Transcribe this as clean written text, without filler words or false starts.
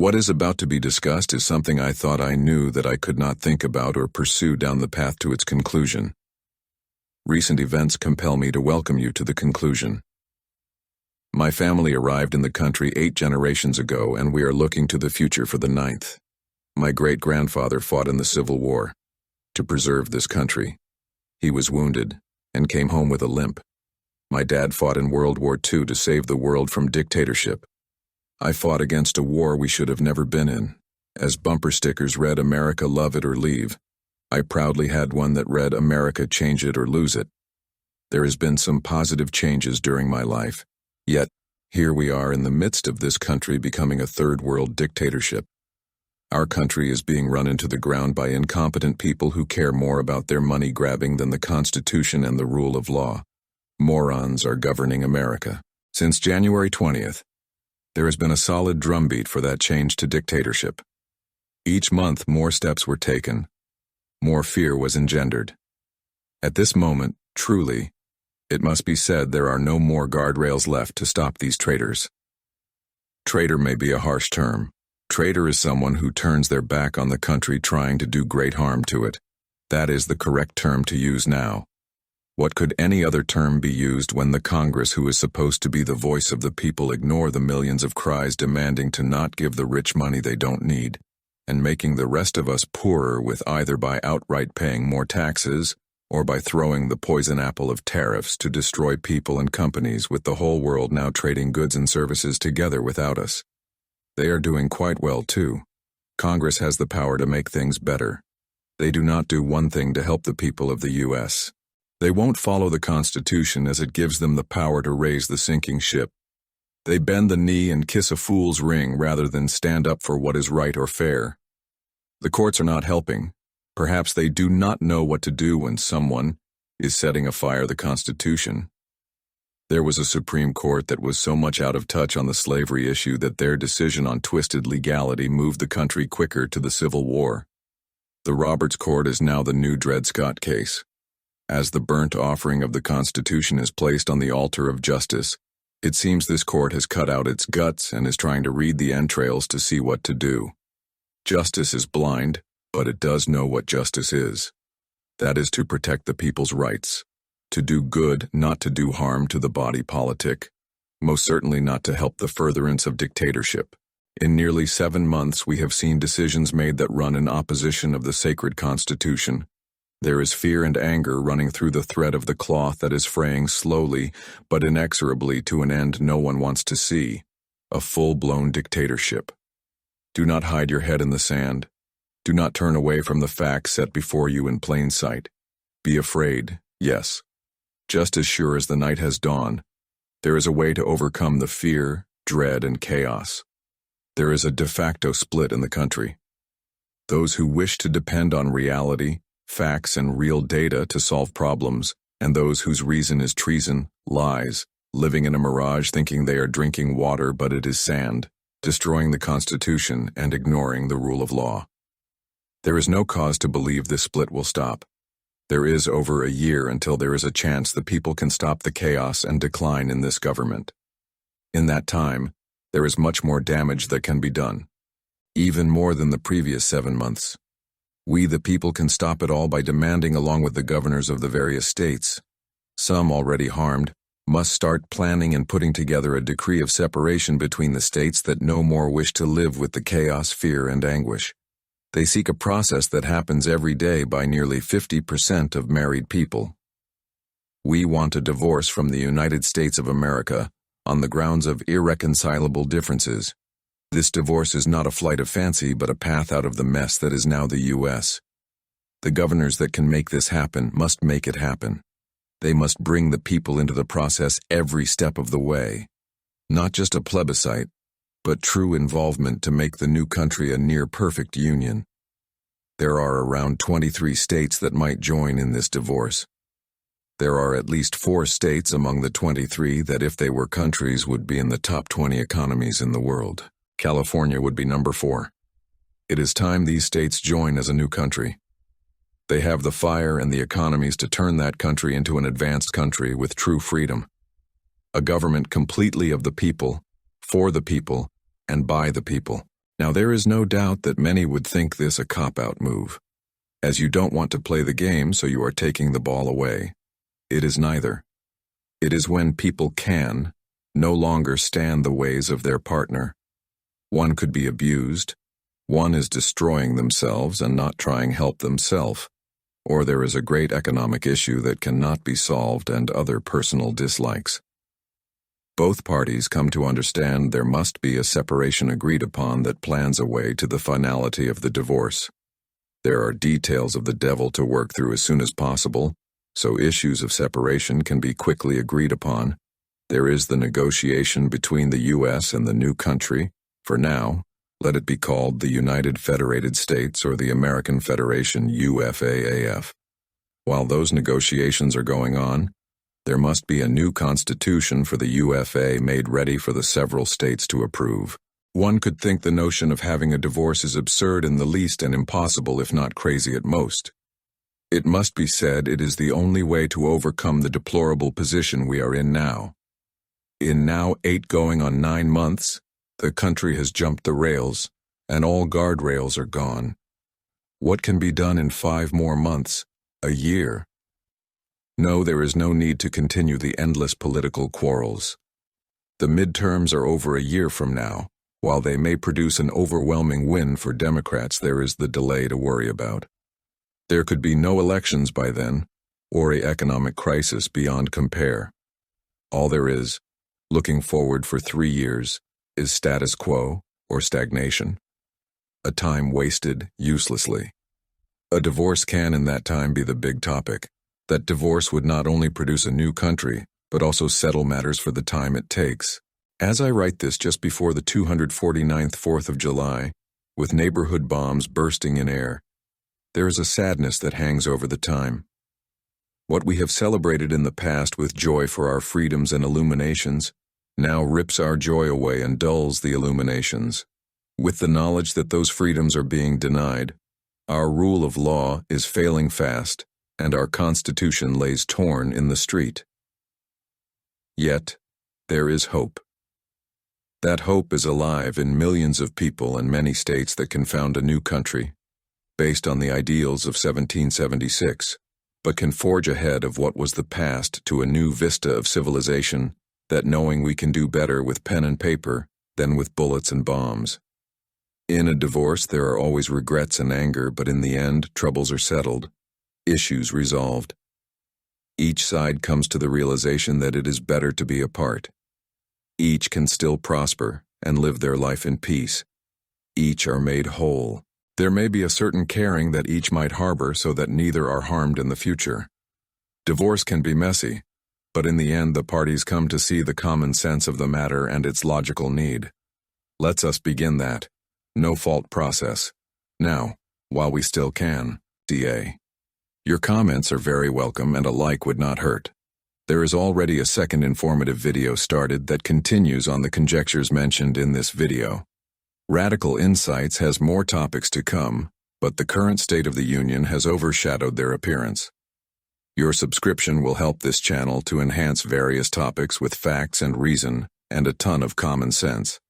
What is about to be discussed is something I thought I knew that I could not think about or pursue down the path to its conclusion. Recent events compel me to welcome you to the conclusion. My family arrived in the country 8 generations ago, and we are looking to the future for the 9th. My great-grandfather fought in the Civil War to preserve this country. He was wounded and came home with a limp. My dad fought in World War II to save the world from dictatorship. I fought against a war we should have never been in. As bumper stickers read "America, love it or leave," I proudly had one that read "America, change it or lose it." There has been some positive changes during my life, yet here we are in the midst of this country becoming a third-world dictatorship. Our country is being run into the ground by incompetent people who care more about their money grabbing than the Constitution and the rule of law. Morons are governing America. Since January 20th, there has been a solid drumbeat for that change to dictatorship. Each month, more steps were taken. More fear was engendered. At this moment, truly, it must be said there are no more guardrails left to stop these traitors. Traitor may be a harsh term. Traitor is someone who turns their back on the country trying to do great harm to it. That is the correct term to use now. What could any other term be used when the Congress, who is supposed to be the voice of the people, ignore the millions of cries demanding to not give the rich money they don't need, and making the rest of us poorer with either by outright paying more taxes or by throwing the poison apple of tariffs to destroy people and companies, with the whole world now trading goods and services together without us. They are doing quite well too. Congress has the power to make things better. They do not do one thing to help the people of the U.S. They won't follow the Constitution as it gives them the power to raise the sinking ship. They bend the knee and kiss a fool's ring rather than stand up for what is right or fair. The courts are not helping. Perhaps they do not know what to do when someone is setting afire the Constitution. There was a Supreme Court that was so much out of touch on the slavery issue that their decision on twisted legality moved the country quicker to the Civil War. The Roberts Court is now the new Dred Scott case. As the burnt offering of the Constitution is placed on the altar of justice, it seems this court has cut out its guts and is trying to read the entrails to see what to do. Justice is blind, but it does know what justice is. That is to protect the people's rights, to do good, not to do harm to the body politic, most certainly not to help the furtherance of dictatorship. In nearly 7 months we have seen decisions made that run in opposition of the sacred Constitution. There is fear and anger running through the thread of the cloth that is fraying slowly but inexorably to an end no one wants to see, a full-blown dictatorship. Do not hide your head in the sand. Do not turn away from the facts set before you in plain sight. Be afraid, yes. Just as sure as the night has dawned, there is a way to overcome the fear, dread, and chaos. There is a de facto split in the country. Those who wish to depend on reality, facts, and real data to solve problems, and those whose reason is treason, lies, living in a mirage thinking they are drinking water but it is sand, destroying the Constitution and ignoring the rule of law. There is no cause to believe this split will stop. There is over a year until there is a chance the people can stop the chaos and decline in this government. In that time, there is much more damage that can be done, even more than the previous 7 months. We, the people, can stop it all by demanding, along with the governors of the various states, some already harmed, must start planning and putting together a decree of separation between the states that no more wish to live with the chaos, fear, and anguish. They seek a process that happens every day by nearly 50% of married people. We want a divorce from the United States of America on the grounds of irreconcilable differences. This divorce is not a flight of fancy, but a path out of the mess that is now the U.S. The governors that can make this happen must make it happen. They must bring the people into the process every step of the way. Not just a plebiscite, but true involvement to make the new country a near-perfect union. There are around 23 states that might join in this divorce. There are at least 4 states among the 23 that, if they were countries, would be in the top 20 economies in the world. California would be number 4. It is time these states join as a new country. They have the fire and the economies to turn that country into an advanced country with true freedom. A government completely of the people, for the people, and by the people. Now there is no doubt that many would think this a cop-out move, as you don't want to play the game so you are taking the ball away. It is neither. It is when people can no longer stand the ways of their partner. One could be abused, one is destroying themselves and not trying help themselves, or there is a great economic issue that cannot be solved and other personal dislikes. Both parties come to understand there must be a separation agreed upon that plans a way to the finality of the divorce. There are details of the devil to work through as soon as possible, so issues of separation can be quickly agreed upon. There is the negotiation between the U.S. and the new country. For now, let it be called the United Federated States or the American Federation UFAAF. While those negotiations are going on, there must be a new constitution for the UFA made ready for the several states to approve. One could think the notion of having a divorce is absurd in the least and impossible if not crazy at most. It must be said it is the only way to overcome the deplorable position we are in now. In now 8 going on 9 months, the country has jumped the rails, and all guardrails are gone. What can be done in 5 more months, a year? No, there is no need to continue the endless political quarrels. The midterms are over a year from now. While they may produce an overwhelming win for Democrats, there is the delay to worry about. There could be no elections by then, or an economic crisis beyond compare. All there is, looking forward for 3 years, is status quo or stagnation. A time wasted uselessly. A divorce can in that time be the big topic. That divorce would not only produce a new country, but also settle matters for the time it takes. As I write this just before the 249th 4th of July, with neighborhood bombs bursting in air, there is a sadness that hangs over the time. What we have celebrated in the past with joy for our freedoms and illuminations now rips our joy away and dulls the illuminations. With the knowledge that those freedoms are being denied, our rule of law is failing fast, and our Constitution lays torn in the street. Yet, there is hope. That hope is alive in millions of people and many states that can found a new country, based on the ideals of 1776, but can forge ahead of what was the past to a new vista of civilization, that knowing we can do better with pen and paper than with bullets and bombs. In a divorce, there are always regrets and anger, but in the end, troubles are settled, issues resolved. Each side comes to the realization that it is better to be apart. Each can still prosper and live their life in peace. Each are made whole. There may be a certain caring that each might harbor so that neither are harmed in the future. Divorce can be messy, but in the end the parties come to see the common sense of the matter and its logical need. Let's us begin that no-fault process. Now, while we still can, DA. Your comments are very welcome and a like would not hurt. There is already a second informative video started that continues on the conjectures mentioned in this video. Radical Insights has more topics to come, but the current state of the union has overshadowed their appearance. Your subscription will help this channel to enhance various topics with facts and reason and a ton of common sense.